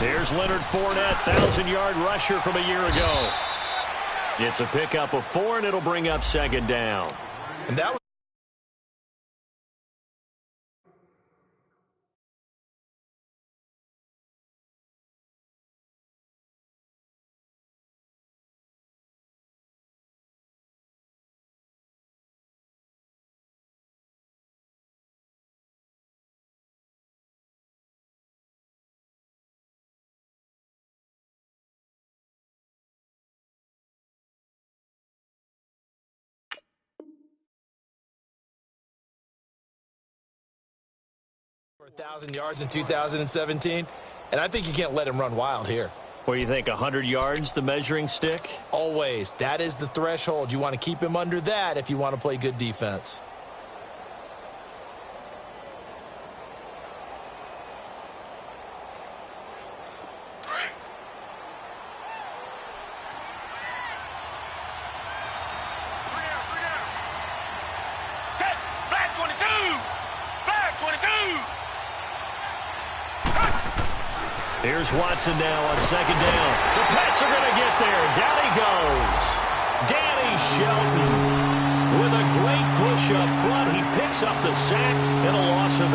There's Leonard Fournette, 1,000-yard rusher from a year ago. It's a pickup of 4, and it'll bring up second down. And that was for 1,000 yards in 2017, and I think you can't let him run wild here. What do you think, 100 yards, the measuring stick? Always. That is the threshold. You want to keep him under that if you want to play good defense. Here's Watson now on second down. The Pats are going to get there. Down he goes. Danny Shelton with a great push up front. He picks up the sack and a loss of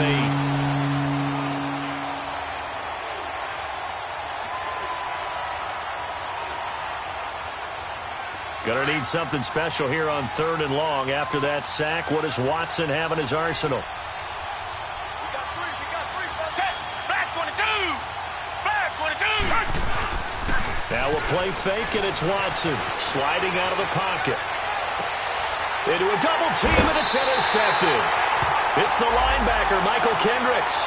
8. Going to need something special here on 3rd and long. After that sack, what does Watson have in his arsenal? Now a play fake, and it's Watson sliding out of the pocket. Into a double team, and it's intercepted. It's the linebacker, Michael Kendricks.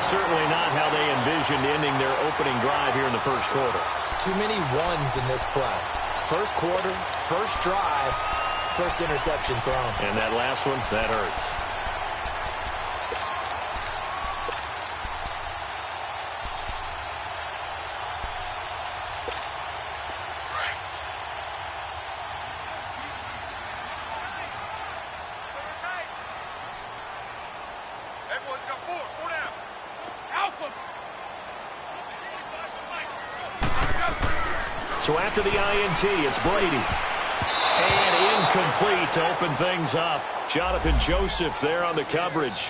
Certainly not how they envisioned ending their opening drive here in the first quarter. Too many ones in this play. First quarter, first drive, first interception thrown. And that last one, that hurts. So after the INT, it's Brady. And incomplete to open things up. Jonathan Joseph there on the coverage.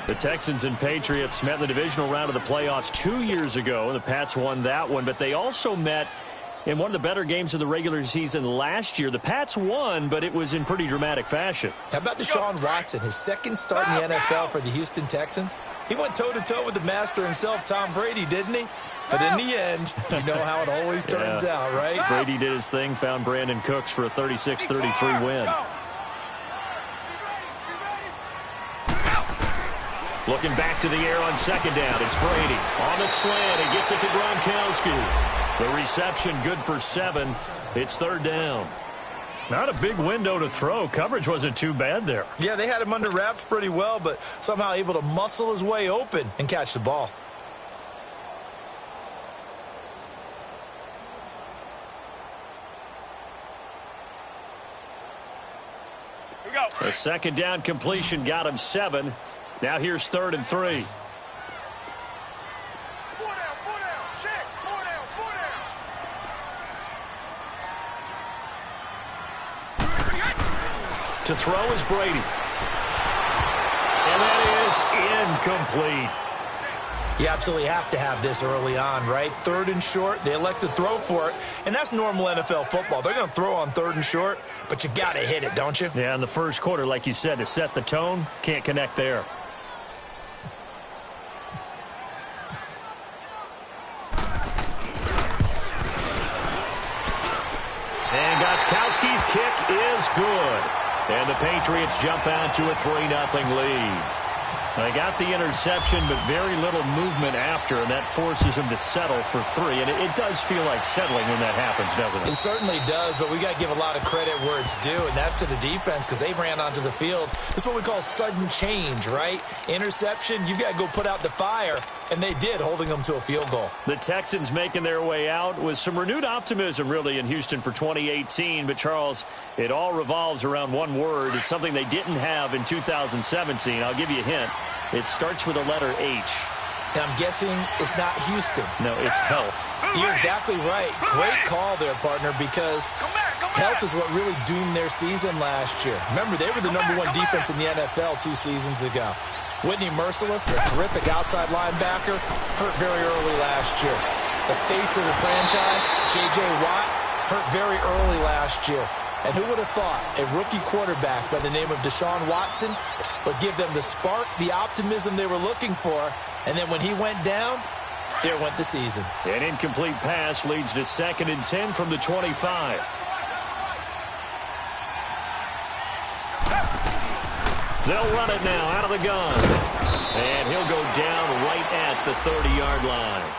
The Texans and Patriots met in the divisional round of the playoffs 2 years ago. The Pats won that one, but they also met in one of the better games of the regular season last year. The Pats won, but it was in pretty dramatic fashion. How about Deshaun Watson, his second start in the NFL for the Houston Texans? He went toe-to-toe with the master himself, Tom Brady, didn't he? But in the end, you know how it always turns out, right? Brady did his thing, found Brandon Cooks for a 36-33 win. Looking back to the air on second down, it's Brady. On the slant, he gets it to Gronkowski. The reception good for 7. It's 3rd down. Not a big window to throw. Coverage wasn't too bad there. Yeah, they had him under wraps pretty well, but somehow able to muscle his way open and catch the ball. A second down completion got him 7. Now here's 3rd and 3. To throw is Brady. And that is incomplete. You absolutely have to have this early on, right? 3rd and short, they elect to throw for it, and that's normal NFL football. They're going to throw on 3rd and short, but you've got to hit it, don't you? Yeah, in the first quarter, like you said, to set the tone, can't connect there. And Gostkowski's kick is good. And the Patriots jump out to a 3-0 lead. They got the interception, but very little movement after, and that forces him to settle for 3. And it does feel like settling when that happens, doesn't it? It certainly does, but we got to give a lot of credit where it's due, and that's to the defense because they ran onto the field. It's what we call sudden change, right? Interception, you've got to go put out the fire, and they did, holding them to a field goal. The Texans making their way out with some renewed optimism, really, in Houston for 2018. But, Charles, it all revolves around one word. It's something they didn't have in 2017. I'll give you a hint. It starts with the letter H. And I'm guessing it's not Houston. No, it's health. You're exactly right. Great call there, partner, because health is what really doomed their season last year. Remember, they were the #1 defense in the NFL 2 seasons ago. Whitney Merciless, a terrific outside linebacker, hurt very early last year. The face of the franchise, J.J. Watt, hurt very early last year. And who would have thought a rookie quarterback by the name of Deshaun Watson would give them the spark, the optimism they were looking for, and then when he went down, there went the season. An incomplete pass leads to 2nd and 10 from the 25. They'll run it now out of the gun. And he'll go down right at the 30-yard line.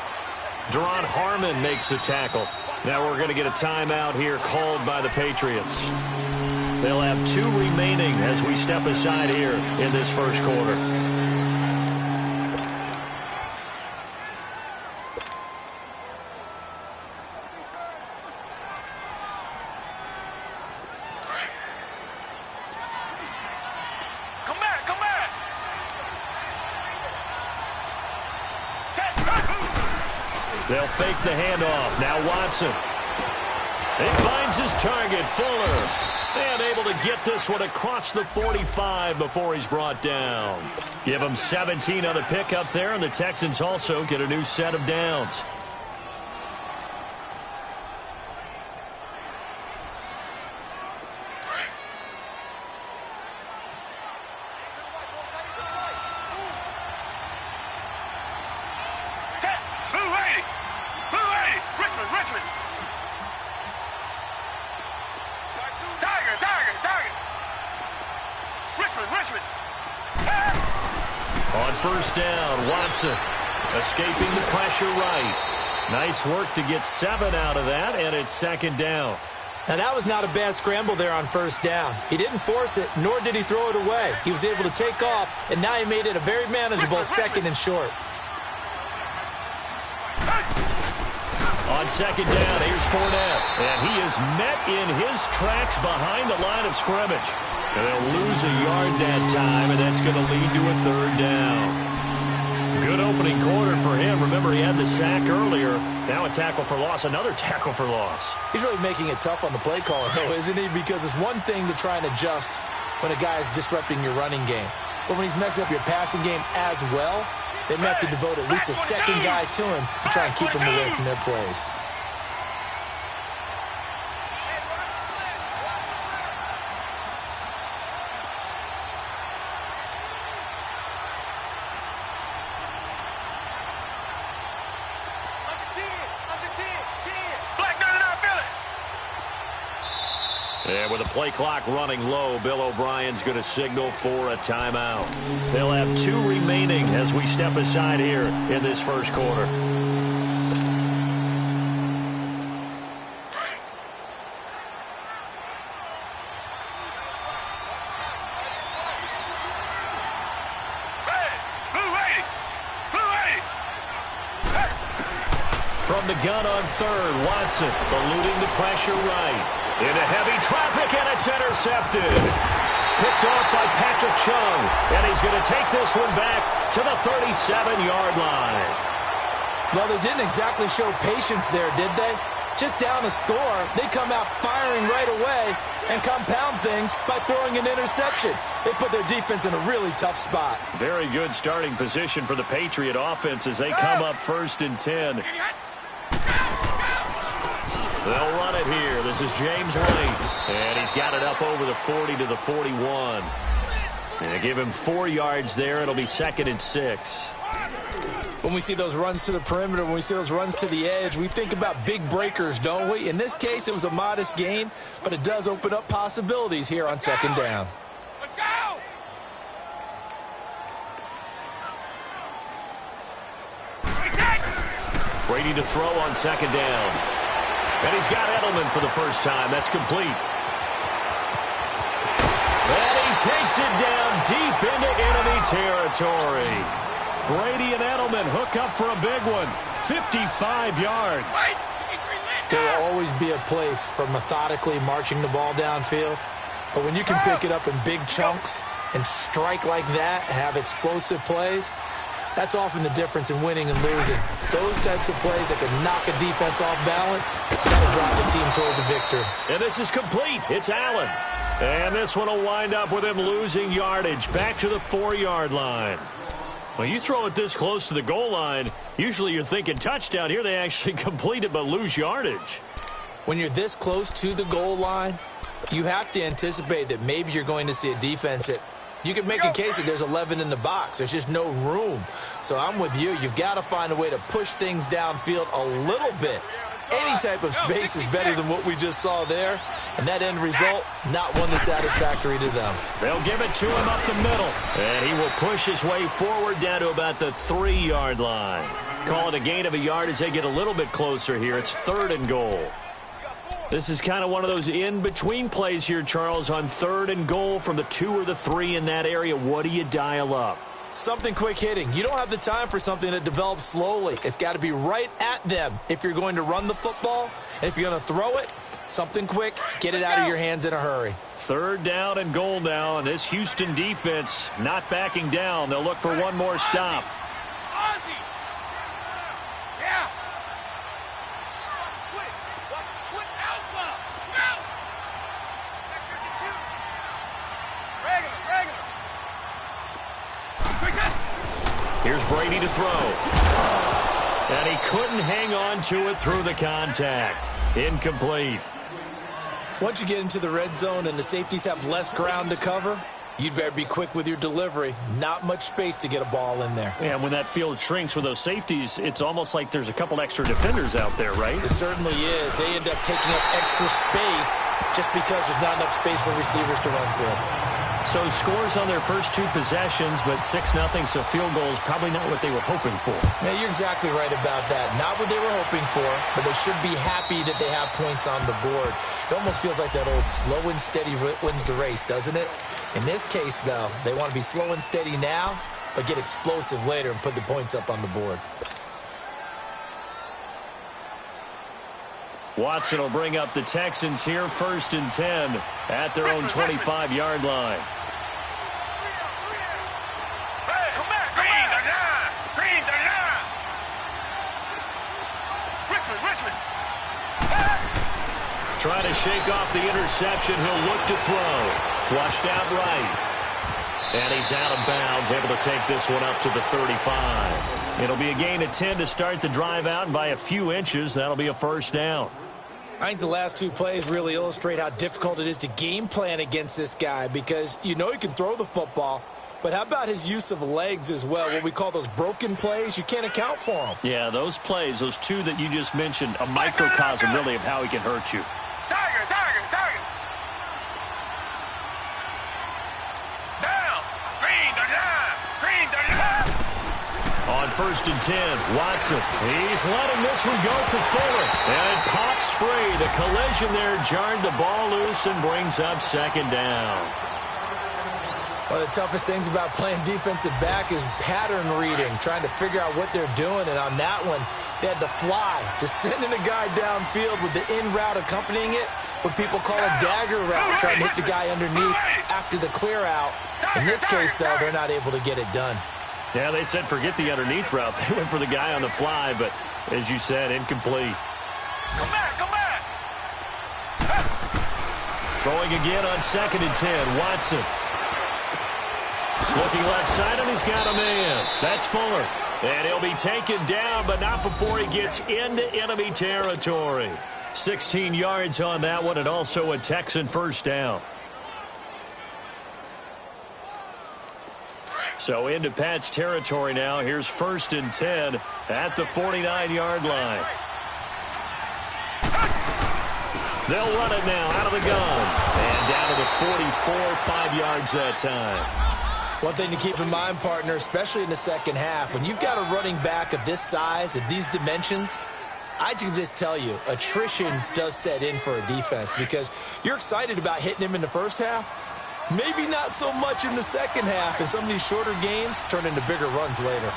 Deron Harmon makes the tackle. Now we're going to get a timeout here called by the Patriots. They'll have 2 remaining as we step aside here in this first quarter. They'll fake the handoff. Now Watson. He finds his target, Fuller. And able to get this one across the 45 before he's brought down. Give him 17 on the pickup there, and the Texans also get a new set of downs. On first down, Watson escaping the pressure right. Nice work to get 7 out of that, and it's 2nd down. Now, that was not a bad scramble there on first down. He didn't force it, nor did he throw it away. He was able to take off, and now he made it a very manageable 2nd and short. On 2nd down, here's Fournette. And he is met in his tracks behind the line of scrimmage. And they'll lose a yard that time, and that's going to lead to a 3rd down. Good opening quarter for him. Remember, he had the sack earlier. Now a tackle for loss, another tackle for loss. He's really making it tough on the play caller, though, isn't he? Because it's one thing to try and adjust when a guy is disrupting your running game. But when he's messing up your passing game as well, they may have to devote at least a 2nd guy to him to try and keep him away from their plays. And with the play clock running low, Bill O'Brien's going to signal for a timeout. They'll have 2 remaining as we step aside here in this first quarter. From the gun on 3rd, Watson eluding the pressure right. Into heavy traffic, and it's intercepted. Picked off by Patrick Chung, and he's going to take this one back to the 37-yard line. Well, they didn't exactly show patience there, did they? Just down a score, they come out firing right away and compound things by throwing an interception. They put their defense in a really tough spot. Very good starting position for the Patriot offense as they come up 1st and 10. They'll run it here. This is James White. And he's got it up over the 40 to the 41. And they give him 4 yards there. It'll be 2nd and 6. When we see those runs to the perimeter, when we see those runs to the edge, we think about big breakers, don't we? In this case, it was a modest gain, but it does open up possibilities here on 2nd down. Let's go! Brady to throw on 2nd down. And he's got Edelman for the first time. That's complete. And he takes it down deep into enemy territory. Brady and Edelman hook up for a big one. 55 yards. There will always be a place for methodically marching the ball downfield. But when you can pick it up in big chunks and strike like that, have explosive plays, That's often the difference in winning and losing. Those types of plays that can knock a defense off balance, that'll drive the team towards a victory. And this is complete. It's Allen. And this one will wind up with him losing yardage back to the 4-yard line. Well, you throw it this close to the goal line, usually you're thinking touchdown. Here they actually complete it but lose yardage. When you're this close to the goal line, you have to anticipate that maybe you're going to see a defense that you can make a case that there's 11 in the box. There's just no room. So I'm with you. You've got to find a way to push things downfield a little bit. Any type of space is better than what we just saw there. And that end result, not one that's satisfactory to them. They'll give it to him up the middle. And he will push his way forward down to about the 3-yard line. Call it a gain of a yard as they get a little bit closer here. It's 3rd and goal. This is kind of one of those in-between plays here, Charles, on 3rd and goal from the 2 or the 3 in that area. What do you dial up? Something quick hitting. You don't have the time for something that develops slowly. It's got to be right at them if you're going to run the football. And if you're going to throw it, something quick, get it out of your hands in a hurry. 3rd down and goal now, and this Houston defense not backing down. They'll look for one more stop. Here's Brady to throw. And he couldn't hang on to it through the contact. Incomplete. Once you get into the red zone and the safeties have less ground to cover, you'd better be quick with your delivery. Not much space to get a ball in there. And when that field shrinks with those safeties, it's almost like there's a couple extra defenders out there, right? It certainly is. They end up taking up extra space just because there's not enough space for receivers to run through. So scores on their first 2 possessions, but 6-0, so field goal is probably not what they were hoping for. Yeah, you're exactly right about that. Not what they were hoping for, but they should be happy that they have points on the board. It almost feels like that old slow and steady wins the race, doesn't it? In this case, though, they want to be slow and steady now, but get explosive later and put the points up on the board. Watson will bring up the Texans here, 1st and 10 at their own 25-yard line. Trying to shake off the interception. He'll look to throw. Flushed out right. And he's out of bounds, able to take this one up to the 35. It'll be a gain of 10 to start the drive out, and by a few inches, that'll be a 1st down. I think the last 2 plays really illustrate how difficult it is to game plan against this guy because you know he can throw the football, but how about his use of legs as well? What we call those broken plays, you can't account for them. Yeah, those plays, those 2 that you just mentioned, a microcosm really of how he can hurt you. Target. Down. Green the line. On 1st and 10, Watson. He's letting this one go for Fuller. And it pops free. The collision there jarred the ball loose and brings up 2nd down. One of the toughest things about playing defensive back is pattern reading, trying to figure out what they're doing. And on that one, they had the fly, just sending a guy downfield with the in route accompanying it, what people call a dagger route, trying to hit the guy underneath after the clear out. In this case, though, they're not able to get it done. Yeah, they said forget the underneath route. They went for the guy on the fly, but as you said, incomplete. Come back. Throwing again on 2nd and 10, Watson. Looking left side, and he's got a man. That's Fuller. And he'll be taken down, but not before he gets into enemy territory. 16 yards on that one, and also a Texan 1st down. So into Pat's territory now. Here's 1st and 10 at the 49-yard line. They'll run it now out of the gun. And down to the 44, 5 yards that time. One thing to keep in mind, partner, especially in the second half, when you've got a running back of this size, of these dimensions, I can just tell you, attrition does set in for a defense because you're excited about hitting him in the first half. Maybe not so much in the second half, and some of these shorter gains turn into bigger runs later.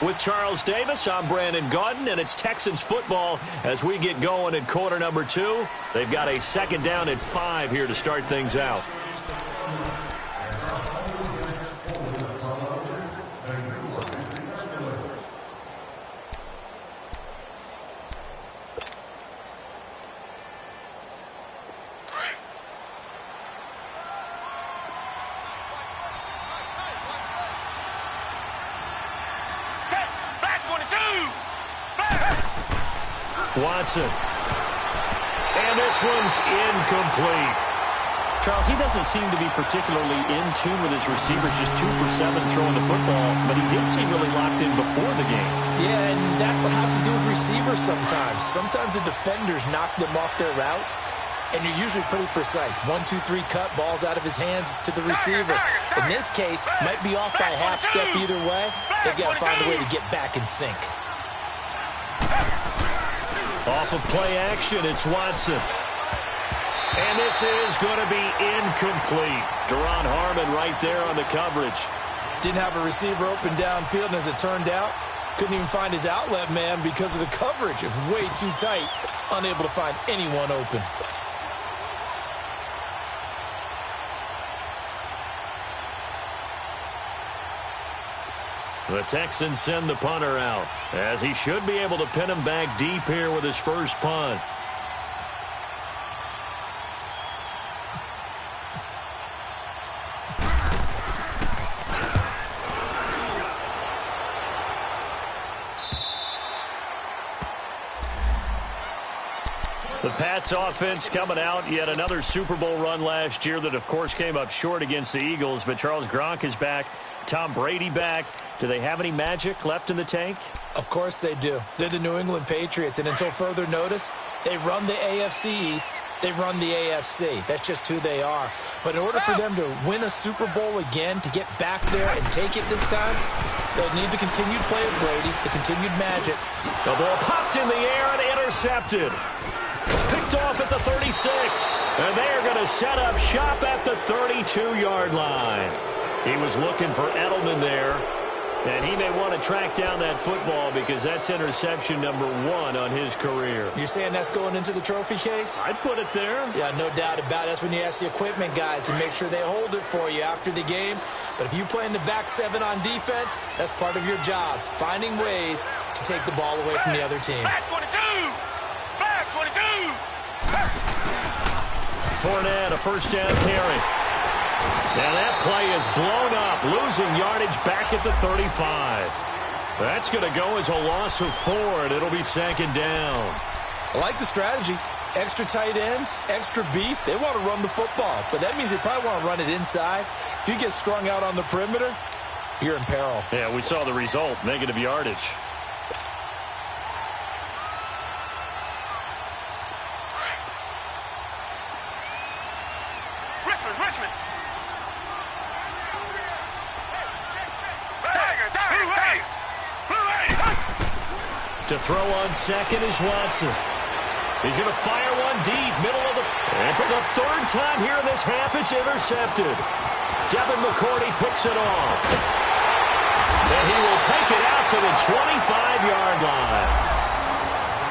With Charles Davis, I'm Brandon Gaudin, and it's Texans football as we get going in quarter number 2. They've got a 2nd down and 5 here to start things out. Watson. And this one's incomplete. Charles, he doesn't seem to be particularly in tune with his receivers, just 2 for 7 throwing the football, but he did seem really locked in before the game. Yeah, and that has to do with receivers sometimes. Sometimes the defenders knock them off their routes, and you're usually pretty precise. 1, 2, 3 cut, balls out of his hands to the receiver. In this case, might be off by a half step either way. They've got to find a way to get back in sync. Off of play action, it's Watson. And this is going to be incomplete. Deron Harmon right there on the coverage. Didn't have a receiver open downfield, and as it turned out, couldn't even find his outlet man because of the coverage. It was way too tight, unable to find anyone open. The Texans send the punter out, as he should be able to pin him back deep here with his first punt. The Pats offense coming out, yet another Super Bowl run last year that, of course, came up short against the Eagles. But Charles Gronk is back. Tom Brady back. Do they have any magic left in the tank? Of course they do. They're the New England Patriots, and until further notice, they run the AFC East. They run the AFC. That's just who they are. But in order for them to win a Super Bowl again, to get back there and take it this time, they'll need the continued play of Brady, the continued magic. The ball popped in the air and intercepted. Picked off at the 36. And they are going to set up shop at the 32-yard line. He was looking for Edelman there. And he may want to track down that football because that's interception number 1 on his career. You're saying that's going into the trophy case? I'd put it there. Yeah, no doubt about it. That's when you ask the equipment guys to make sure they hold it for you after the game. But if you play in the back 7 on defense, that's part of your job, finding ways to take the ball away from the other team. Back 22! Back 22! Fournette, a first down carry. And that play is blown up, losing yardage back at the 35. That's going to go as a loss of 4, and it'll be 2nd down. I like the strategy. Extra tight ends, extra beef. They want to run the football, but that means they probably want to run it inside. If you get strung out on the perimeter, you're in peril. Yeah, we saw the result, negative yardage. Richmond! To throw on second is Watson. He's going to fire one deep, middle of the... And for the 3rd time here in this half, it's intercepted. Devin McCourty picks it off. And he will take it out to the 25-yard line.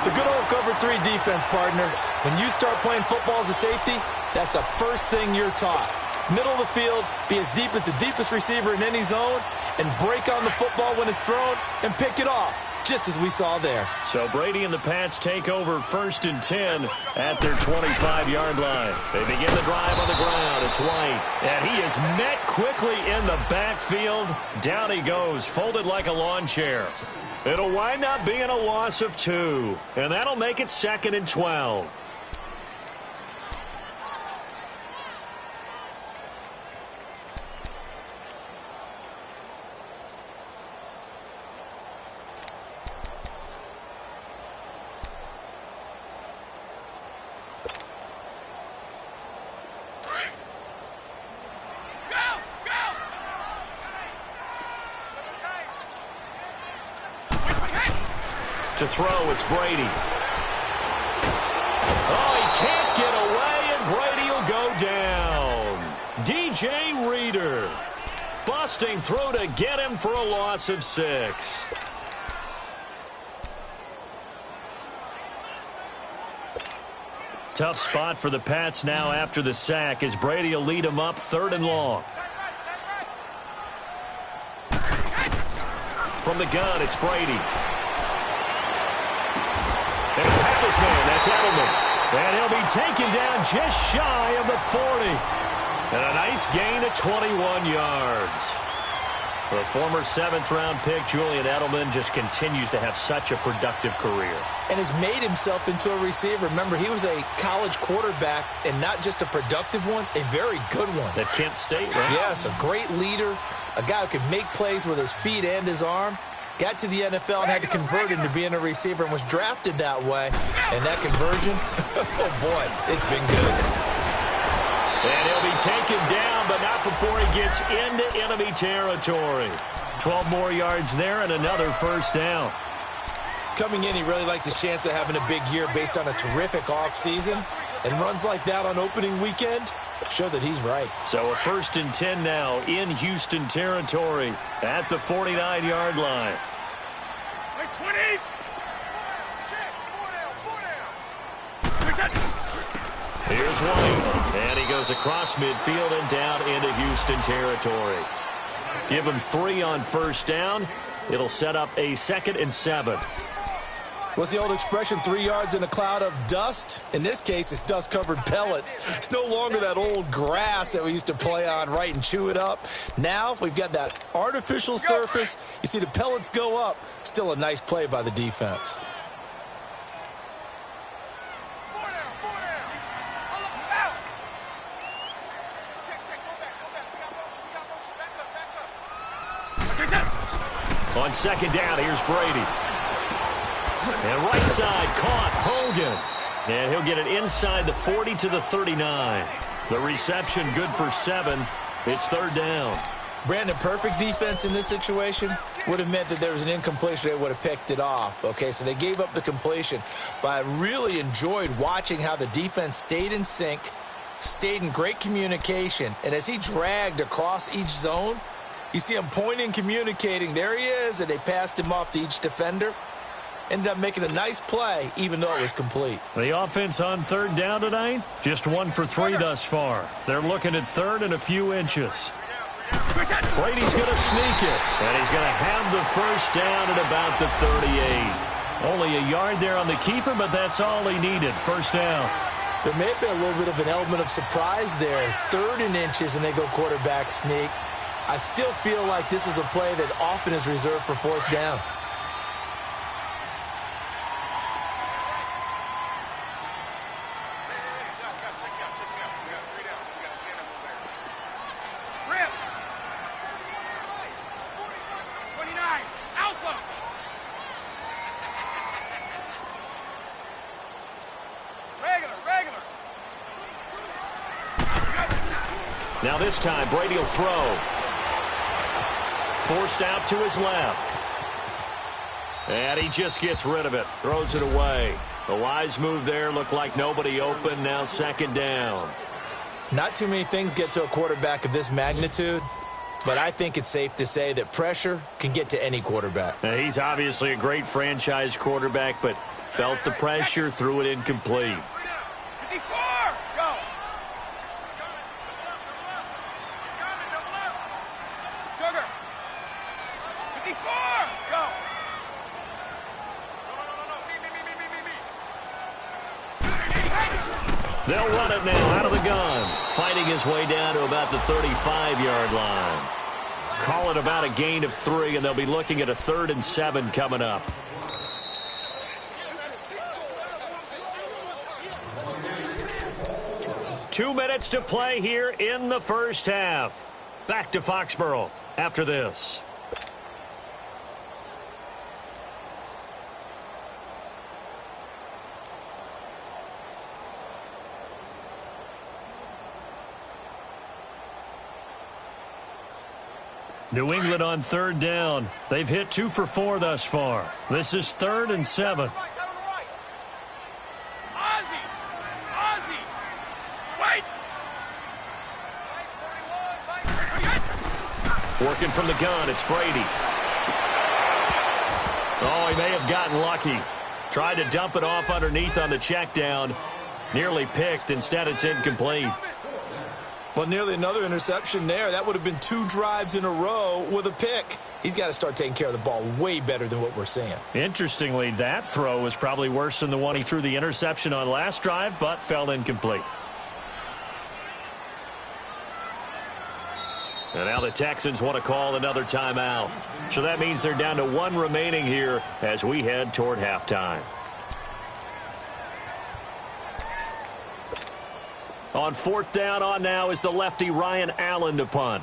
The good old cover 3 defense, partner. When you start playing football as a safety, that's the first thing you're taught. Middle of the field, be as deep as the deepest receiver in any zone, and break on the football when it's thrown and pick it off, just as we saw there. So Brady and the Pats take over 1st and 10 at their 25-yard line. They begin the drive on the ground. It's White, and he is met quickly in the backfield. Down he goes, folded like a lawn chair. It'll wind up being a loss of 2, and that'll make it 2nd and 12. To throw, it's Brady. Oh, he can't get away, and Brady will go down. DJ Reader busting through to get him for a loss of 6. Tough spot for the Pats now after the sack as Brady will lead him up 3rd and long. From the gun, it's Brady. And a Packers man, that's Edelman. And he'll be taken down just shy of the 40. And a nice gain of 21 yards. The former 7th-round pick, Julian Edelman, just continues to have such a productive career. And has made himself into a receiver. Remember, he was a college quarterback, and not just a productive one, a very good one. At Kent State, right? Yes, a great leader, a guy who could make plays with his feet and his arm. Got to the NFL and had to convert into being a receiver and was drafted that way. And that conversion, oh boy, it's been good. And he'll be taken down, but not before he gets into enemy territory. 12 more yards there and another first down. Coming in, he really liked his chance of having a big year based on a terrific offseason. And runs like that on opening weekend show that he's right. So a 1st and 10 now in Houston territory at the 49-yard line. 20. Here's White, and he goes across midfield and down into Houston territory. Give him 3 on first down. It'll set up a 2nd and 7. What's the old expression, 3 yards in a cloud of dust? In this case, it's dust-covered pellets. It's no longer that old grass that we used to play on, right, and chew it up. Now we've got that artificial surface. You see the pellets go up. Still a nice play by the defense. On 2nd down, here's Brady. And right side caught Hogan. And he'll get it inside the 40 to the 39. The reception good for 7. It's 3rd down. Brandon, perfect defense in this situation would have meant that there was an incompletion. They would have picked it off. Okay, so they gave up the completion. But I really enjoyed watching how the defense stayed in sync, stayed in great communication. And as he dragged across each zone, you see him pointing, communicating. There he is, and they passed him off to each defender. Ended up making a nice play, even though it was complete. The offense on 3rd down tonight, just 1 for 3 thus far. They're looking at 3rd and a few inches. Brady's going to sneak it, and he's going to have the first down at about the 38. Only a yard there on the keeper, but that's all he needed. First down. There may have been a little bit of an element of surprise there. 3rd and inches, and they go quarterback sneak. I still feel like this is a play that often is reserved for 4th down. Now this time, Brady will throw. Forced out to his left. And he just gets rid of it. Throws it away. The wise move there. Looked like nobody open. Now 2nd down. Not too many things get to a quarterback of this magnitude, but I think it's safe to say that pressure can get to any quarterback. Now, he's obviously a great franchise quarterback, but felt the pressure, threw it incomplete. 54, go. Sugar. 54, go. They'll run it now out of the gun. Fighting his way down to about the 35-yard line. Call it about a gain of 3, and they'll be looking at a 3rd and 7 coming up. Two minutes to play here in the first half. Back to Foxborough after this. New England on 3rd down. They've hit 2 for 4 thus far. This is 3rd and 7. Working from the gun, it's Brady. Oh, he may have gotten lucky. Tried to dump it off underneath on the check down. Nearly picked. Instead, it's incomplete. Well, nearly another interception there. That would have been 2 drives in a row with a pick. He's got to start taking care of the ball way better than what we're seeing. Interestingly, that throw was probably worse than the one he threw the interception on last drive, but fell incomplete. And now the Texans want to call another timeout. So that means they're down to 1 remaining here as we head toward halftime. On 4th down on now is the lefty Ryan Allen to punt.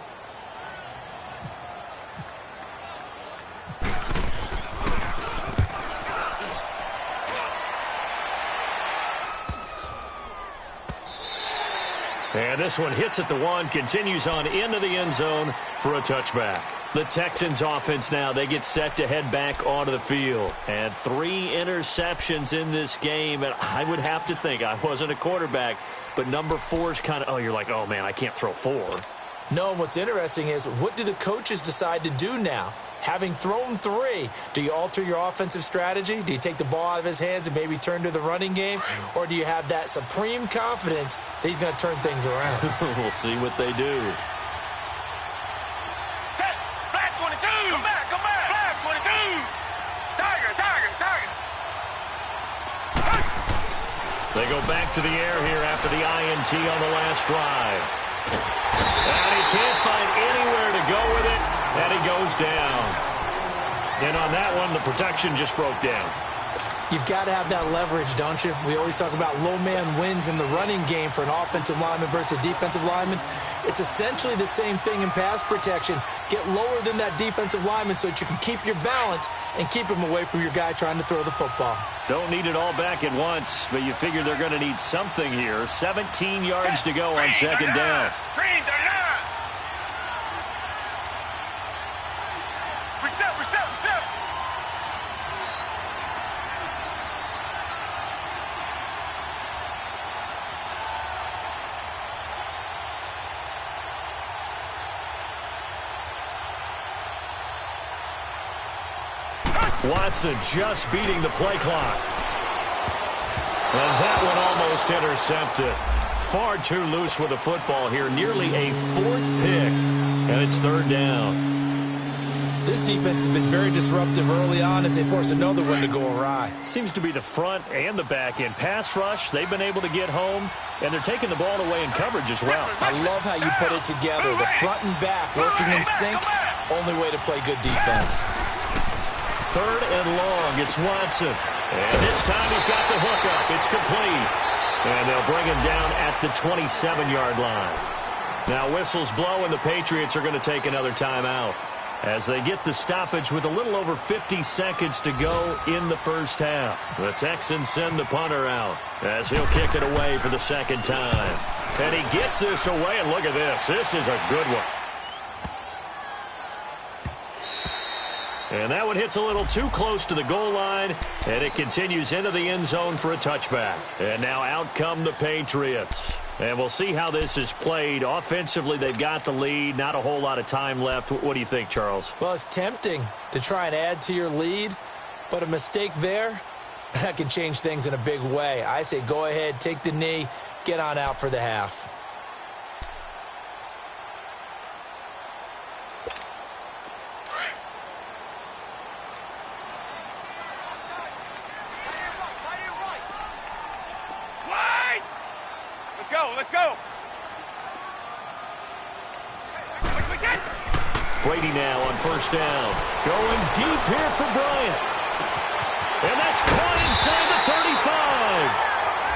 And this one hits at the 1, continues on into the end zone for a touchback. The Texans offense now, they get set to head back onto the field. And 3 interceptions in this game. And I would have to think, I wasn't a quarterback, but number 4 is kind of, oh, you're like, oh, man, I can't throw 4. No, what's interesting is, what do the coaches decide to do now? Having thrown 3, do you alter your offensive strategy? Do you take the ball out of his hands and maybe turn to the running game? Or do you have that supreme confidence that he's going to turn things around? We'll see what they do. Black 22! Come back! Black 22! Tiger! They go back to the air here after the INT on the last drive. And he can't find anywhere to go with it. And he goes down. And on that one, the protection just broke down. You've got to have that leverage, don't you? We always talk about low man wins in the running game for an offensive lineman versus a defensive lineman. It's essentially the same thing in pass protection. Get lower than that defensive lineman so that you can keep your balance and keep him away from your guy trying to throw the football. Don't need it all back at once, but you figure they're going to need something here. 17 yards to go on 2nd down. Green 39! Reset! Watson just beating the play clock. And that one almost intercepted. Far too loose with the football here. Nearly a 4th pick. And it's 3rd down. This defense has been very disruptive early on as they force another one to go awry. Seems to be the front and the back end. Pass rush, they've been able to get home, and they're taking the ball away in coverage as well. I love how you put it together. The front and back working in sync. Only way to play good defense. 3rd and long, it's Watson. And this time he's got the hook up. It's complete. And they'll bring him down at the 27-yard line. Now whistles blow, and the Patriots are going to take another timeout as they get the stoppage with a little over 50 seconds to go in the first half. The Texans send the punter out as he'll kick it away for the 2nd time. And he gets this away, and look at this. This is a good one. And that one hits a little too close to the goal line, and it continues into the end zone for a touchback. And now out come the Patriots. And we'll see how this is played. Offensively, they've got the lead. Not a whole lot of time left. What do you think, Charles? Well, it's tempting to try and add to your lead, but a mistake there, that can change things in a big way. I say go ahead, take the knee, get on out for the half. Let's go! Brady now on 1st down. Going deep here for Bryant. And that's caught inside the 35.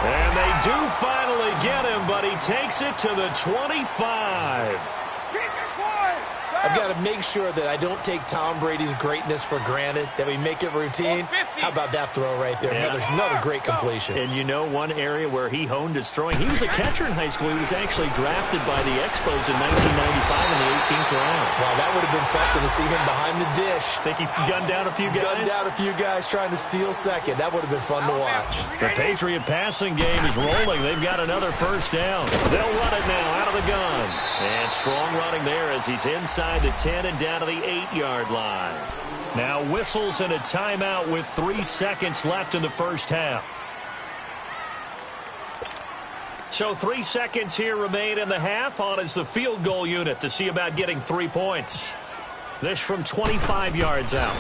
And they do finally get him, but he takes it to the 25. I've got to make sure that I don't take Tom Brady's greatness for granted, that we make it routine. How about that throw right there? Yeah. Another great completion. And you know one area where he honed his throwing? He was a catcher in high school. He was actually drafted by the Expos in 1995 in the 18th round. Wow, that would have been something to see him behind the dish. Think he's gunned down a few guys? Gunned down a few guys trying to steal second. That would have been fun to watch. The Patriot passing game is rolling. They've got another 1st down. They'll run it now out of the gun. And strong running there as he's inside the 10 and down to the 8-yard line. Now whistles and a timeout with 3 seconds left in the first half. So 3 seconds here remain in the half. On is the field goal unit to see about getting 3 points. This from 25 yards out.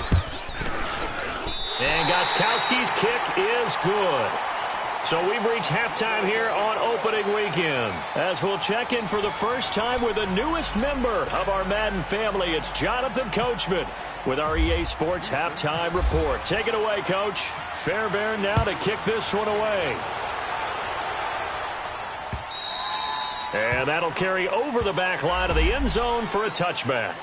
And Gostkowski's kick is good. So we've reached halftime here on opening weekend. As we'll check in for the first time with the newest member of our Madden family, it's Jonathan Coachman with our EA Sports Halftime Report. Take it away, Coach. Fairbairn now to kick this one away. And that'll carry over the back line of the end zone for a touchback.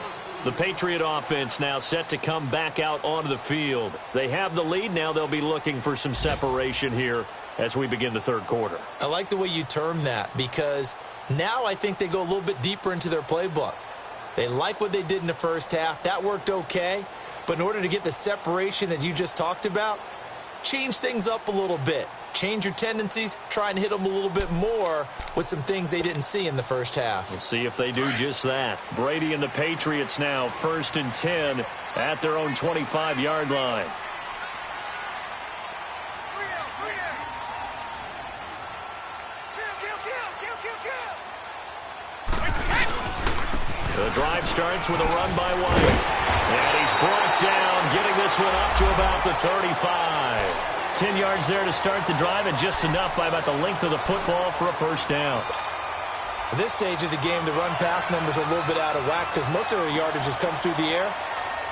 The Patriot offense now set to come back out onto the field. They have the lead. Now they'll be looking for some separation here as we begin the third quarter. I like the way you term that because now I think they go a little bit deeper into their playbook. They like what they did in the first half. That worked okay. But in order to get the separation that you just talked about, change things up a little bit. Change your tendencies, try and hit them a little bit more with some things they didn't see in the first half. We'll see if they do just that. Brady and the Patriots now 1st and 10 at their own 25-yard line. The drive starts with a run by White. And he's brought down, getting this one up to about the 35. 10 yards there to start the drive, and just enough by about the length of the football for a first down. At this stage of the game, the run-pass numbers are a little bit out of whack because most of the yardage has come through the air.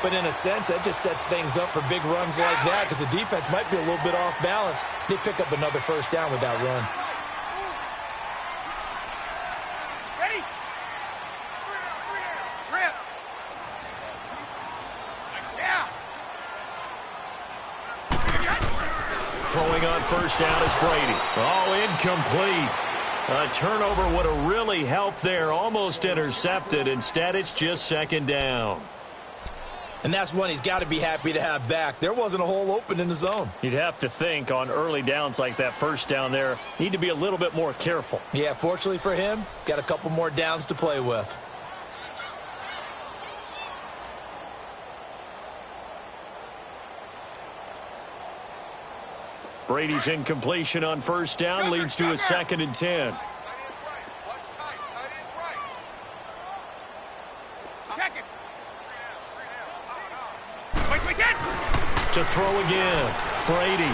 But in a sense, that just sets things up for big runs like that because the defense might be a little bit off balance. They pick up another first down with that run. Ready? Rip. Yeah. Throwing on first down is Brady. Oh, incomplete. A turnover would have really helped there. Almost intercepted. Instead, it's just second down. And that's one he's got to be happy to have back. There wasn't a hole open in the zone. You'd have to think on early downs like that first down there, need to be a little bit more careful. Yeah, fortunately for him, got a couple more downs to play with. Brady's incompletion on first down leads to a 2nd and 10. To throw again, Brady.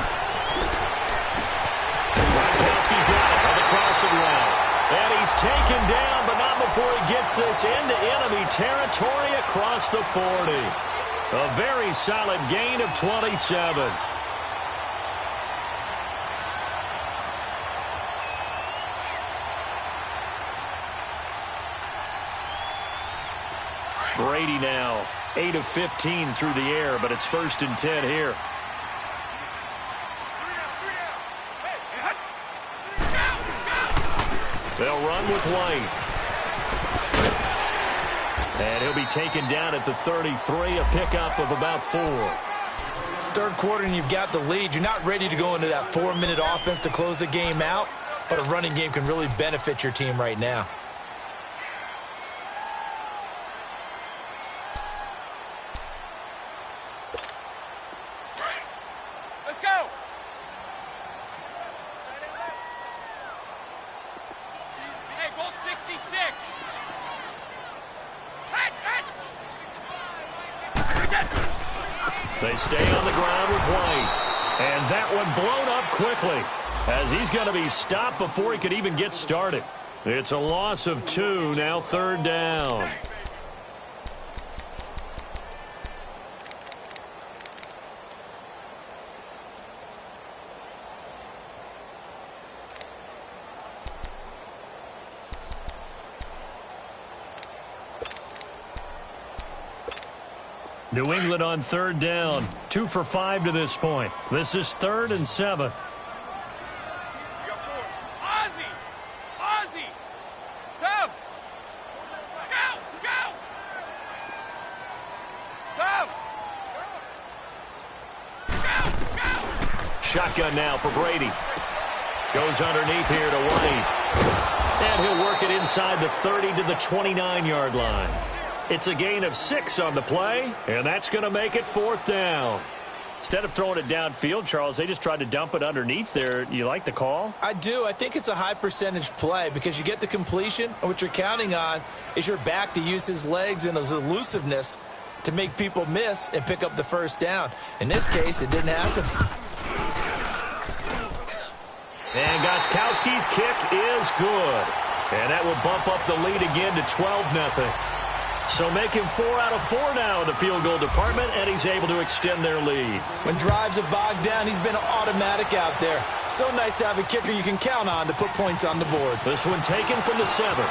Gronkowski got it on the crossing route. And he's taken down, but not before he gets this into enemy territory across the 40. A very solid gain of 27. Brady now 8 of 15 through the air, but it's 1st and 10 here. They'll run with White. And he'll be taken down at the 33, a pickup of about 4. Third quarter and you've got the lead. You're not ready to go into that 4-minute offense to close the game out, but a running game can really benefit your team right now. They stay on the ground with White. And that one blown up quickly as he's going to be stopped before he could even get started. It's a loss of 2, now 3rd down. New England on 3rd down. 2 for 5 to this point. This is 3rd and 7. Ozzie! Tom! Go! Tom! Go! Shotgun now for Brady. Goes underneath here to White. And he'll work it inside the 30 to the 29-yard line. It's a gain of 6 on the play, and that's going to make it 4th down. Instead of throwing it downfield, Charles, they just tried to dump it underneath there. You like the call? I do. I think it's a high percentage play because you get the completion, and what you're counting on is your back to use his legs and his elusiveness to make people miss and pick up the first down. In this case, it didn't happen. And Gostkowski's kick is good. And that will bump up the lead again to 12-0. So make him 4 out of 4 now in the field goal department, and he's able to extend their lead. When drives have bogged down, he's been automatic out there. So nice to have a kicker you can count on to put points on the board. This one taken from the 7.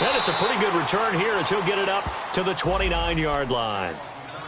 And it's a pretty good return here as he'll get it up to the 29-yard line.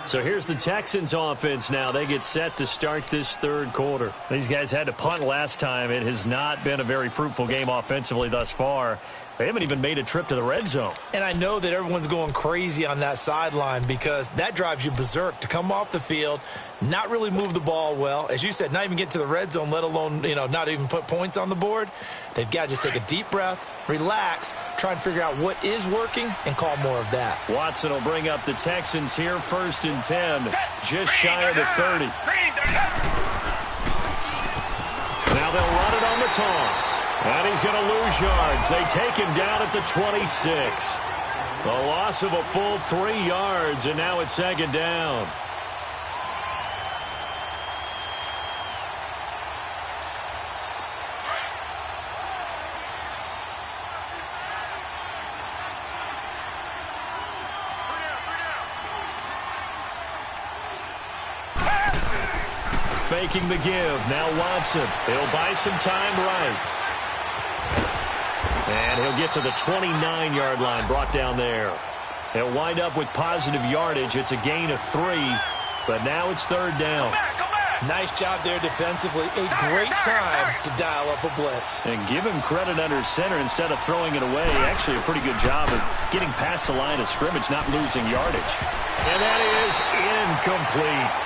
So here's the Texans offense now. They get set to start this third quarter. These guys had to punt last time. It has not been a very fruitful game offensively thus far. They haven't even made a trip to the red zone. And I know that everyone's going crazy on that sideline because that drives you berserk to come off the field, not really move the ball well. As you said, not even get to the red zone, let alone, not even put points on the board. They've got to just take a deep breath, relax, try and figure out what is working, and call more of that. Watson will bring up the Texans here, 1st and 10, just shy of the 30. Now they'll run it on the toss. And he's going to lose yards. They take him down at the 26. A loss of a full 3 yards, and now it's 2nd down. Faking the give. Now Watson. He'll buy some time right. And he'll get to the 29-yard line, brought down there. He'll wind up with positive yardage. It's a gain of 3, but now it's 3rd down. Nice job there defensively. A great time to dial up a blitz. And give him credit under center instead of throwing it away. Actually a pretty good job of getting past the line of scrimmage, not losing yardage. And that is incomplete.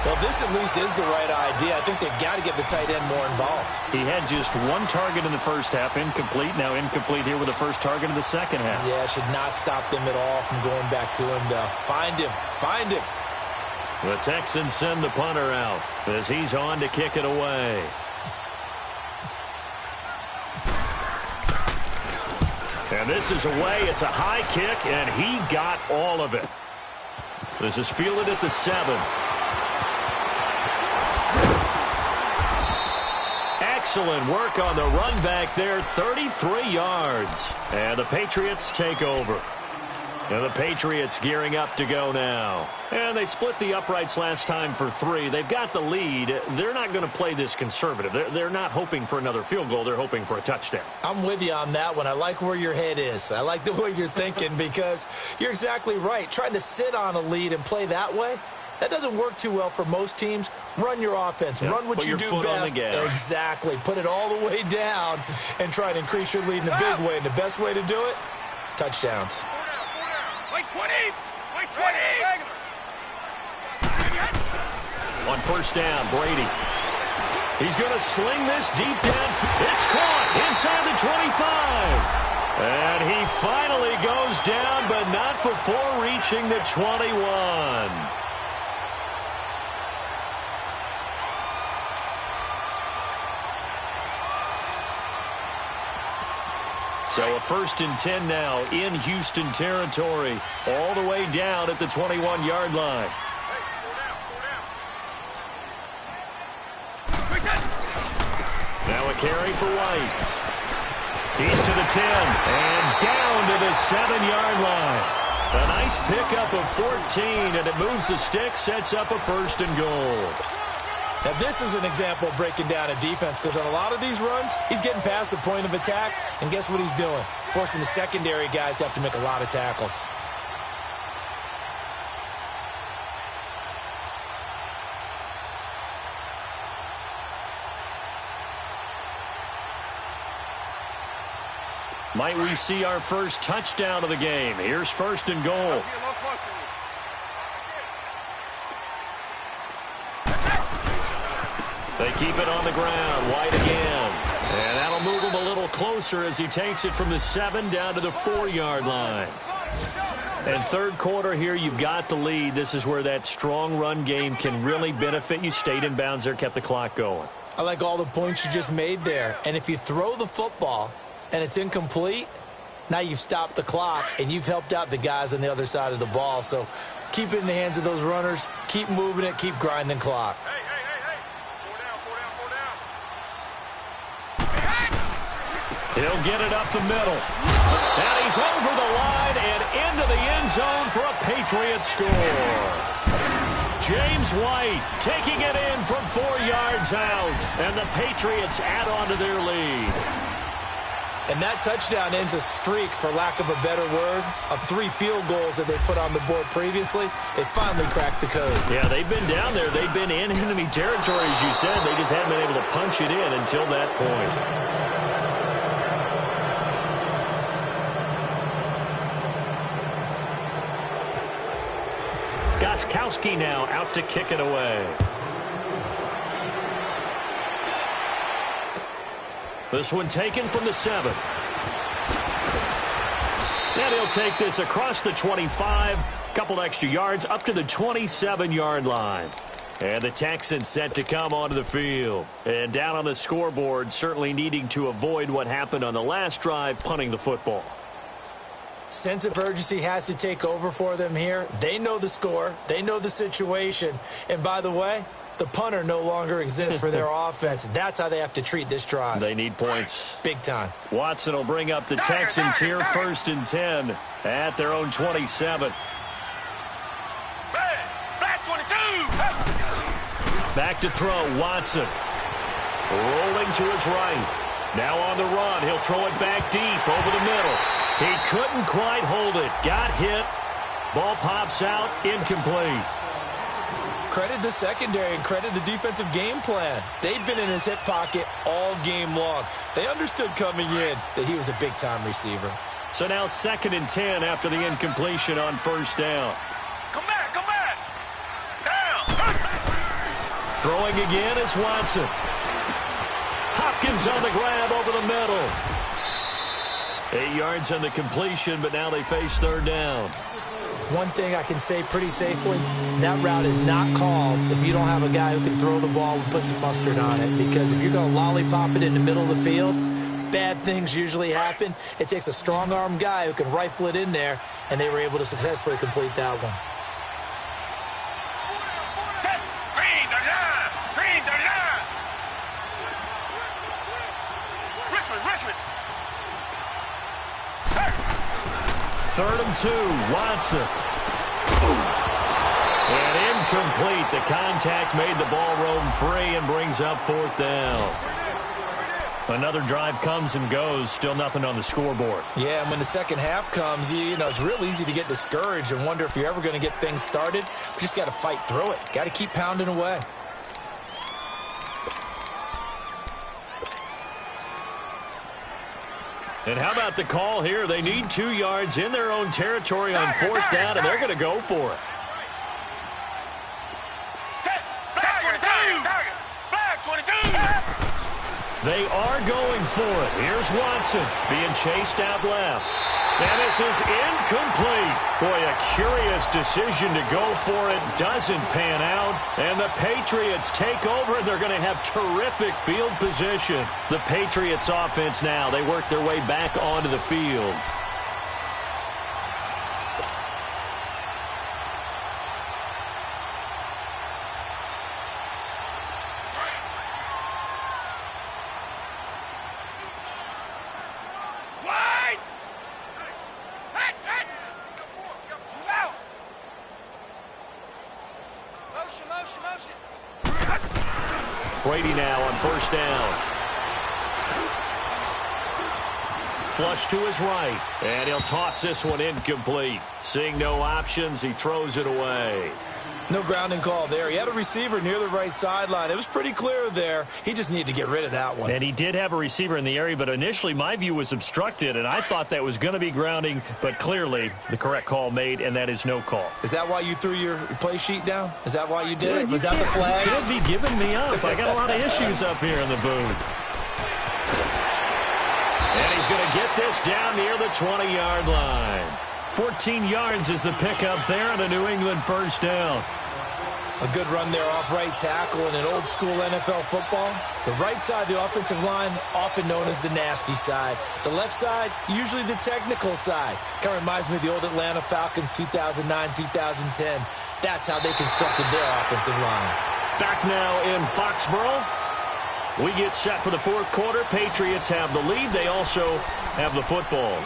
Well, this at least is the right idea. I think they've got to get the tight end more involved. He had just 1 target in the first half, incomplete. Now incomplete here with the first target in the second half. Yeah, should not stop them at all from going back to him, though. Find him. Find him. The Texans send the punter out as he's on to kick it away. And this is away. It's a high kick, and he got all of it. This is fielded at the 7. Excellent work on the run back there, 33 yards. And the Patriots take over. And the Patriots gearing up to go now. And they split the uprights last time for 3. They've got the lead. They're not going to play this conservative. They're not hoping for another field goal. They're hoping for a touchdown. I'm with you on that one. I like where your head is. I like the way you're thinking because you're exactly right. Trying to sit on a lead and play that way, that doesn't work too well for most teams. Run your offense. Yep. Run what you do best. Exactly. Put it all the way down and try to increase your lead in a big way. And the best way to do it, touchdowns. Wait 20! Wait 20! On 1st down, Brady. He's going to sling this deep down. It's caught inside the 25. And he finally goes down, but not before reaching the 21. So a 1st and 10 now in Houston territory, all the way down at the 21-yard line. Now a carry for White. He's to the 10 and down to the 7-yard line. A nice pickup of 14, and it moves the stick, sets up a 1st and goal. Now, this is an example of breaking down a defense because on a lot of these runs, he's getting past the point of attack, and guess what he's doing? Forcing the secondary guys to have to make a lot of tackles. Might we see our first touchdown of the game? Here's 1st and goal. They keep it on the ground. White again. And that'll move him a little closer as he takes it from the 7 down to the 4-yard line. And third quarter here, you've got the lead. This is where that strong run game can really benefit you. Stayed in bounds there, kept the clock going. I like all the points you just made there. And if you throw the football and it's incomplete, now you've stopped the clock and you've helped out the guys on the other side of the ball. So keep it in the hands of those runners. Keep moving it. Keep grinding clock. He'll get it up the middle. And he's over the line and into the end zone for a Patriot score. James White taking it in from 4 yards out. And the Patriots add on to their lead. And that touchdown ends a streak, for lack of a better word, of 3 field goals that they put on the board previously. They finally cracked the code. Yeah, they've been down there. They've been in enemy territory, as you said. They just haven't been able to punch it in until that point. Gostkowski now out to kick it away. This one taken from the 7. And he'll take this across the 25. Couple extra yards up to the 27-yard line. And the Texans set to come onto the field. And down on the scoreboard, certainly needing to avoid what happened on the last drive, punting the football. Sense of urgency has to take over for them here. They know the score. They know the situation. And by the way, the punter no longer exists for their offense. That's how they have to treat this drive. They need points. Big time. Watson will bring up the Texans here, 1st and 10 at their own 27. Black 22. Back to throw, Watson. Rolling to his right. Now on the run. He'll throw it back deep over the middle. He couldn't quite hold it. Got hit. Ball pops out. Incomplete. Credit the secondary and credit the defensive game plan. They'd been in his hip pocket all game long. They understood coming in that he was a big-time receiver. So now 2nd and 10 after the incompletion on 1st down. Come back, come back. Down. Throwing again is Watson. Hopkins on the grab over the middle. 8 yards on the completion, but now they face 3rd down. One thing I can say pretty safely, that route is not called if you don't have a guy who can throw the ball and put some mustard on it. Because if you're going to lollipop it in the middle of the field, bad things usually happen. It takes a strong-arm guy who can rifle it in there, and they were able to successfully complete that one. Green 39. Green 39. Richmond. 3rd and 2, Watson. And incomplete. The contact made the ball roam free and brings up 4th down. Another drive comes and goes. Still nothing on the scoreboard. Yeah, and when the second half comes, you know, it's real easy to get discouraged and wonder if you're ever going to get things started. You just got to fight through it. Got to keep pounding away. And how about the call here? They need 2 yards in their own territory on 4th down, and they're going to go for it. Black 22. They are going for it. Here's Watson being chased out left. And this is incomplete. Boy, a curious decision to go for it. Doesn't pan out. And the Patriots take over, and they're going to have terrific field position. The Patriots offense now, they work their way back onto the field. Brady now on 1st down. Flush to his right. And he'll toss this one incomplete. Seeing no options, he throws it away. No grounding call there. He had a receiver near the right sideline. It was pretty clear there. He just needed to get rid of that one. And he did have a receiver in the area, but initially my view was obstructed, and I thought that was going to be grounding, but clearly the correct call made, and that is no call. Is that why you threw your play sheet down? Is that why you did it? Was that the flag? You can't be giving me up. I got a lot of issues up here in the booth. And he's going to get this down near the 20-yard line. 14 yards is the pickup there on a New England 1st down. A good run there off right tackle in an old-school NFL football. The right side of the offensive line, often known as the nasty side. The left side, usually the technical side. Kind of reminds me of the old Atlanta Falcons 2009-2010. That's how they constructed their offensive line. Back now in Foxborough. We get set for the fourth quarter. Patriots have the lead. They also have the football.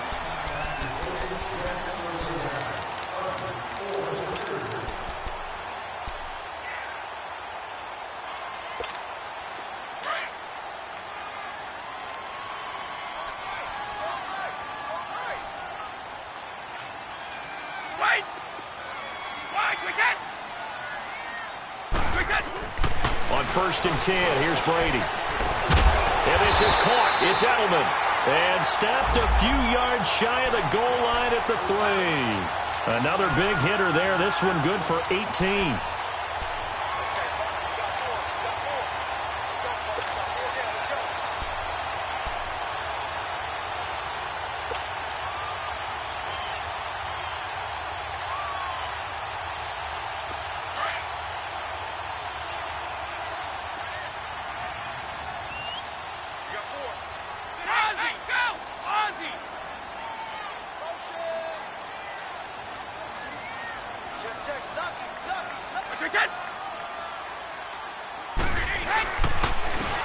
On 1st and 10, here's Brady. And this is caught. It's Edelman. And stopped a few yards shy of the goal line at the 3. Another big hitter there. This one good for 18.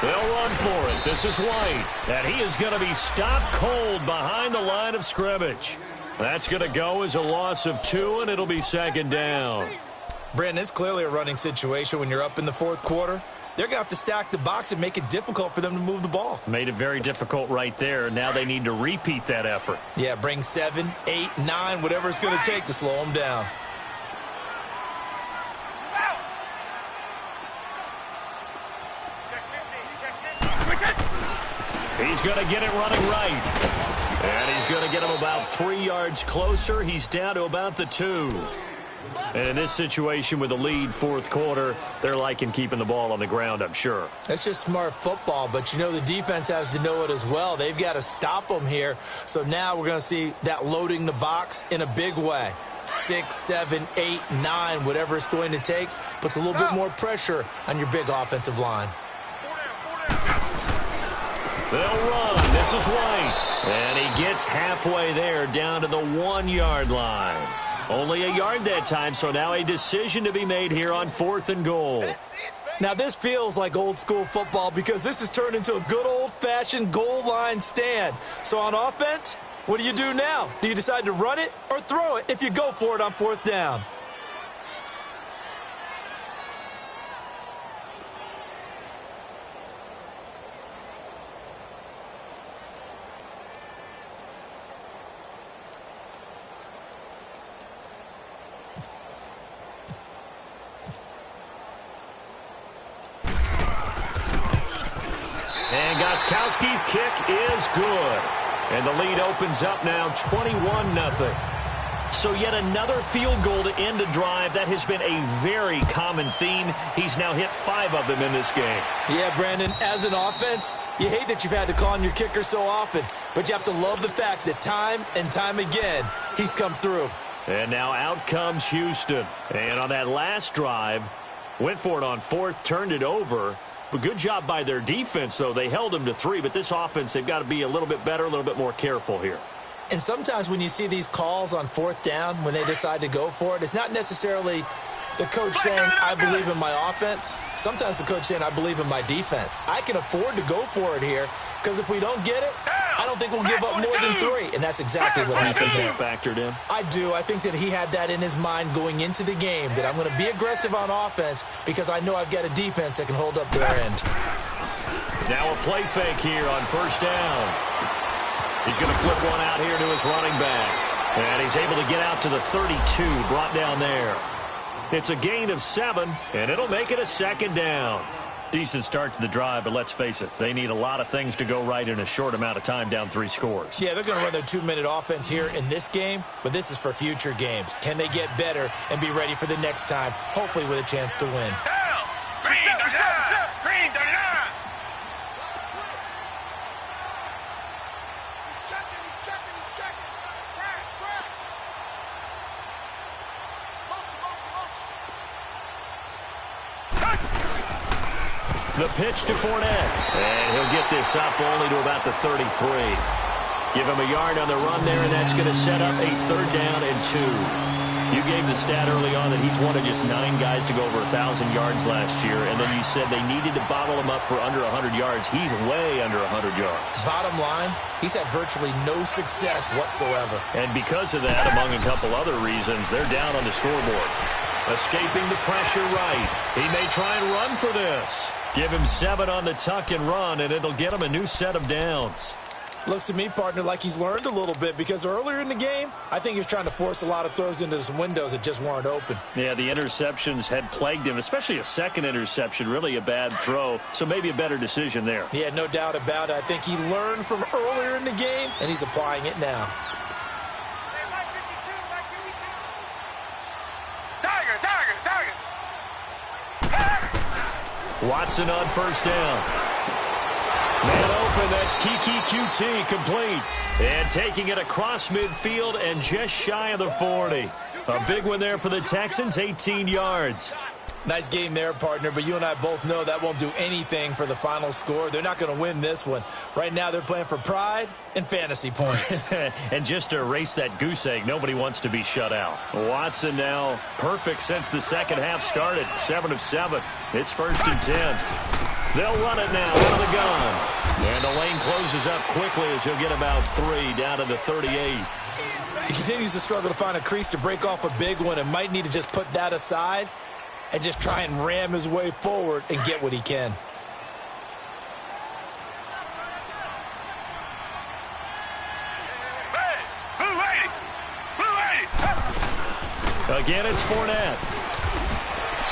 They'll run for it. This is White. And he is going to be stopped cold behind the line of scrimmage. That's going to go as a loss of 2, and it'll be 2nd down. Brandon, it's clearly a running situation when you're up in the fourth quarter. They're going to have to stack the box and make it difficult for them to move the ball. Made it very difficult right there. Now they need to repeat that effort. Yeah, bring 7, 8, 9, whatever it's going to take to slow them down. He's going to get it running right. And he's going to get him about 3 yards closer. He's down to about the 2. And in this situation with the lead fourth quarter, they're liking keeping the ball on the ground, I'm sure. That's just smart football, but you know the defense has to know it as well. They've got to stop them here. So now we're going to see that loading the box in a big way. 6, 7, 8, 9, whatever it's going to take, puts a little bit more pressure on your big offensive line. They'll run. This is White. And he gets halfway there down to the 1-yard line. Only a yard that time, so now a decision to be made here on 4th and goal. Now this feels like old school football because this has turned into a good old-fashioned goal line stand. So on offense, what do you do now? Do you decide to run it or throw it if you go for it on 4th down? And Gostkowski's kick is good. And the lead opens up now 21-0. So yet another field goal to end a drive. That has been a very common theme. He's now hit 5 of them in this game. Yeah, Brandon, as an offense, you hate that you've had to call on your kicker so often. But you have to love the fact that time and time again, he's come through. And now out comes Houston. And on that last drive, went for it on 4th, turned it over. But good job by their defense, though. They held them to 3, but this offense, they've got to be a little bit better, a little bit more careful here. And sometimes when you see these calls on 4th down, when they decide to go for it, it's not necessarily the coach saying, I believe in my offense. Sometimes the coach saying, I believe in my defense. I can afford to go for it here because if we don't get it, I don't think we'll give up more than 3. And that's exactly what happened there. Factored in? I do. I think that he had that in his mind going into the game, that I'm going to be aggressive on offense because I know I've got a defense that can hold up their end. Now a play fake here on 1st down. He's going to flip one out here to his running back. And he's able to get out to the 32, brought down there. It's a gain of 7, and it'll make it a 2nd down. Decent start to the drive, but let's face it, they need a lot of things to go right in a short amount of time, down 3 scores. Yeah, they're going to run their 2-minute offense here in this game, but this is for future games. Can they get better and be ready for the next time, hopefully with a chance to win? Green 39! Green 39! The pitch to Fournette. And he'll get this up only to about the 33. Give him a yard on the run there, and that's going to set up a 3rd down and 2. You gave the stat early on that he's one of just 9 guys to go over 1,000 yards last year, and then you said they needed to bottle him up for under 100 yards. He's way under 100 yards. Bottom line, he's had virtually no success whatsoever. And because of that, among a couple other reasons, they're down on the scoreboard. Escaping the pressure right. He may try and run for this. Give him 7 on the tuck and run, and it'll get him a new set of downs. Looks to me, partner, like he's learned a little bit, because earlier in the game, I think he was trying to force a lot of throws into some windows that just weren't open. Yeah, the interceptions had plagued him, especially a second interception, really a bad throw, so maybe a better decision there. Yeah, no doubt about it. I think he learned from earlier in the game, and he's applying it now. Watson on first down. Man open, that's Kiki QT complete. And taking it across midfield and just shy of the 40. A big one there for the Texans, 18 yards. Nice game there, partner, but you and I both know that won't do anything for the final score. They're not going to win this one. Right now they're playing for pride and fantasy points. And just to erase that goose egg, nobody wants to be shut out. Watson now perfect since the second half started, 7 of 7. It's 1st and 10. They'll run it now out of the gun. And the lane closes up quickly as he'll get about 3 down to the 38. He continues to struggle to find a crease to break off a big one and might need to just put that aside and just try and ram his way forward and get what he can. Again, it's Fournette.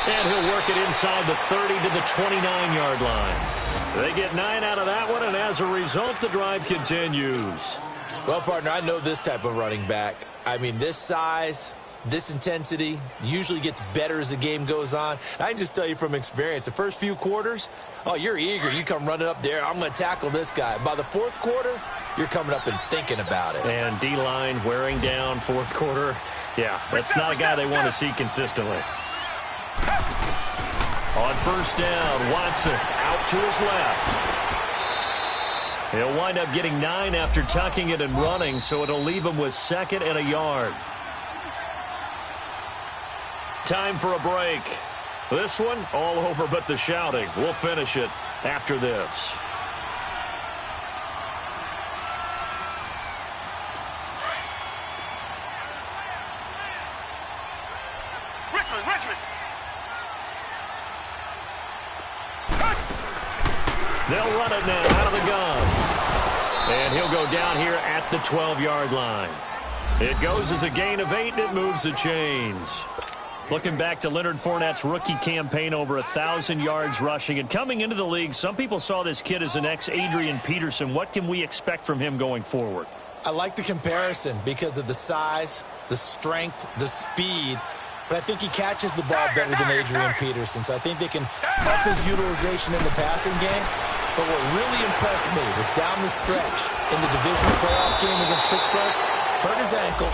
And he'll work it inside the 30 to the 29-yard line. They get 9 out of that one, and as a result, the drive continues. Well, partner, I know this type of running back. I mean, this size, this intensity usually gets better as the game goes on. I can just tell you from experience, the first few quarters, oh, you're eager. You come running up there, I'm going to tackle this guy. By the fourth quarter, you're coming up and thinking about it. And D-line wearing down fourth quarter. Yeah, that's not a guy they want to see consistently. On first down, Watson out to his left. He'll wind up getting 9 after tucking it and running, so it'll leave him with 2nd and a yard. Time for a break. This one, all over but the shouting. We'll finish it after this. Richmond. They'll run it now out of the gun. And he'll go down here at the 12-yard line. It goes as a gain of 8, and it moves the chains. Looking back to Leonard Fournette's rookie campaign, over 1,000 yards rushing. And coming into the league, some people saw this kid as an ex-Adrian Peterson. What can we expect from him going forward? I like the comparison because of the size, the strength, the speed. But I think he catches the ball better than Adrian Peterson. So I think they can up his utilization in the passing game. But what really impressed me was down the stretch in the divisional playoff game against Pittsburgh. Hurt his ankle,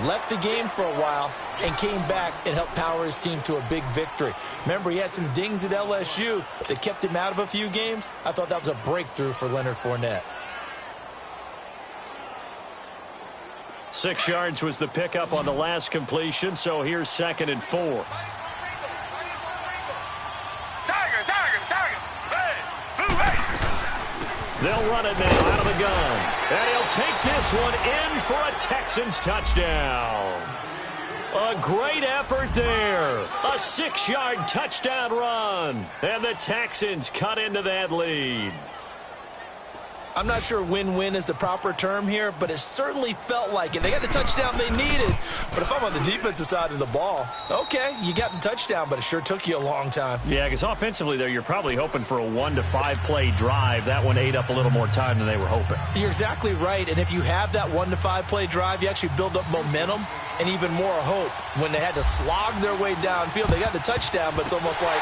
left the game for a while, and came back and helped power his team to a big victory. Remember, he had some dings at LSU that kept him out of a few games. I thought that was a breakthrough for Leonard Fournette. 6 yards was the pickup on the last completion, so here's 2nd and 4. They'll run it now out of the gun. And he'll take this one in for a Texans touchdown. A great effort there. A 6-yard touchdown run. And the Texans cut into that lead. I'm not sure win-win is the proper term here, but it certainly felt like it. They got the touchdown they needed. But if I'm on the defensive side of the ball, okay, you got the touchdown, but it sure took you a long time. Yeah, because offensively there, you're probably hoping for a 1 to 5 play drive. That one ate up a little more time than they were hoping. You're exactly right, and if you have that 1 to 5 play drive, you actually build up momentum and even more hope. When they had to slog their way downfield, they got the touchdown, but it's almost like,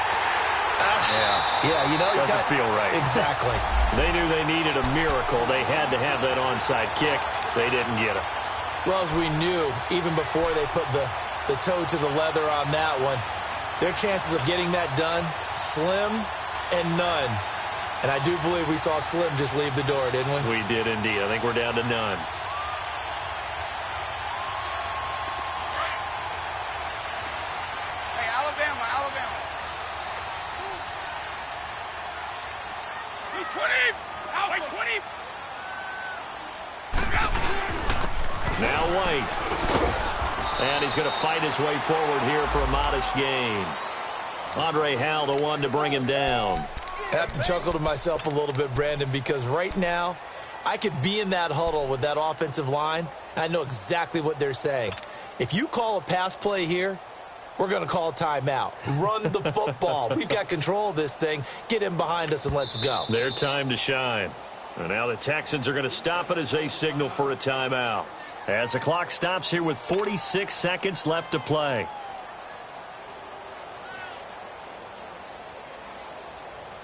yeah, you know, doesn't feel right. Exactly. They knew they needed a miracle. They had to have that onside kick. They didn't get it. Well, as we knew, even before they put the toe to the leather on that one, their chances of getting that done, slim and none. And I do believe we saw Slim just leave the door, didn't we? We did indeed. I think we're down to none. 20! Out! Wait, 20! Now White. And he's going to fight his way forward here for a modest gain. Andre Hal, the one to bring him down. I have to chuckle to myself a little bit, Brandon, because right now I could be in that huddle with that offensive line, and I know exactly what they're saying. If you call a pass play here, we're going to call a timeout. Run the football. We've got control of this thing. Get in behind us and let's go. Their time to shine. And now the Texans are going to stop it as they signal for a timeout. As the clock stops here with 46 seconds left to play.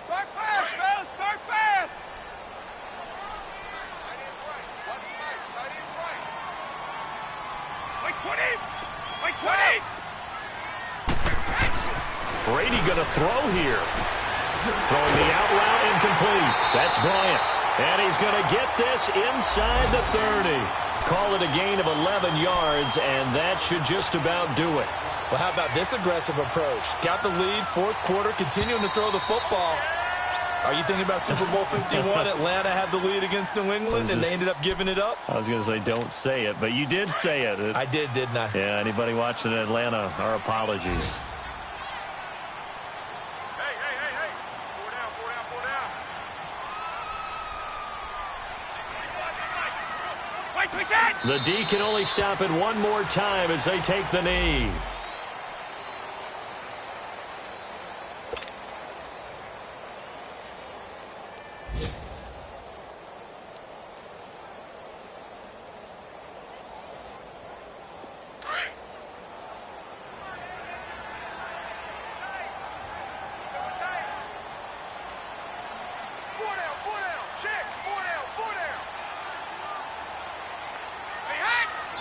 Start fast, fellas! Start fast! Wait, 20! Wait, 20! Brady going to throw here. Throwing the out route incomplete. That's Bryant. And he's going to get this inside the 30. Call it a gain of 11 yards, and that should just about do it. Well, how about this aggressive approach? Got the lead, fourth quarter, continuing to throw the football. Are you thinking about Super Bowl 51? Atlanta had the lead against New England, and they ended up giving it up? I was going to say don't say it, but you did say it. I did, didn't I? Yeah, anybody watching Atlanta, our apologies. Hey! Four down. Wait, push it! The D can only stop it one more time as they take the knee.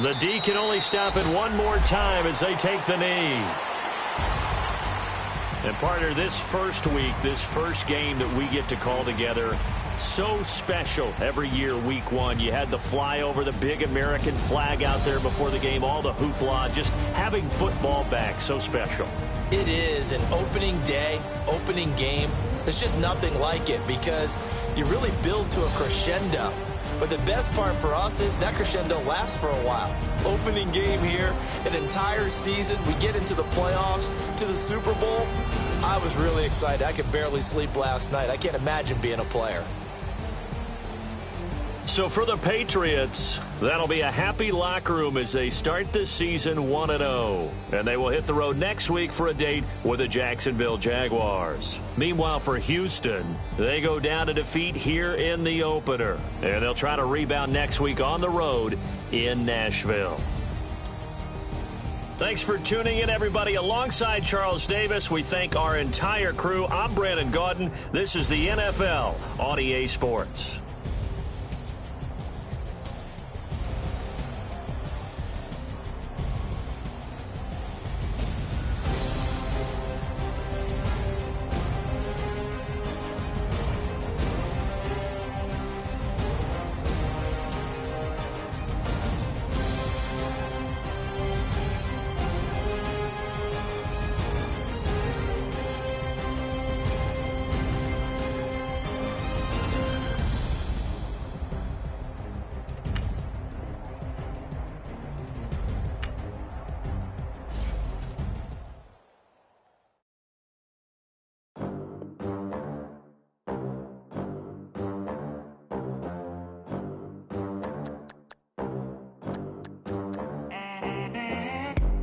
The D can only stop it one more time as they take the knee. And partner, this first week, this first game that we get to call together, so special every year, week one. You had the flyover, the big American flag out there before the game, all the hoopla, just having football back, so special. It is an opening day, opening game. There's just nothing like it because you really build to a crescendo. But the best part for us is that crescendo lasts for a while. Opening game here, an entire season. We get into the playoffs, to the Super Bowl. I was really excited. I could barely sleep last night. I can't imagine being a player. So for the Patriots, that'll be a happy locker room as they start this season 1-0. And they will hit the road next week for a date with the Jacksonville Jaguars. Meanwhile, for Houston, they go down to defeat here in the opener. And they'll try to rebound next week on the road in Nashville. Thanks for tuning in, everybody. Alongside Charles Davis, we thank our entire crew. I'm Brandon Gaudin. This is the NFL on EA Sports.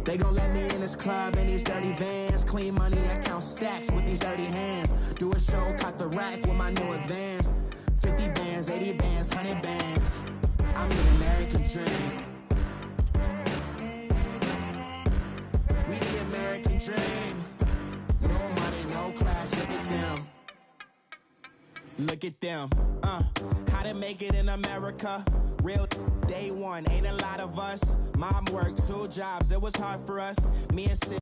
They gon' let me in this club in these dirty vans. Clean money, I count stacks with these dirty hands. Do a show, cop the rack with my new advance. 50 bands, 80 bands, 100 bands. I'm the American dream. We the American dream. No money, no class, look at them. Look at them, how to make it in America. Real day one, ain't a lot of us. Mom worked 2 jobs, it was hard for us. Me and Sid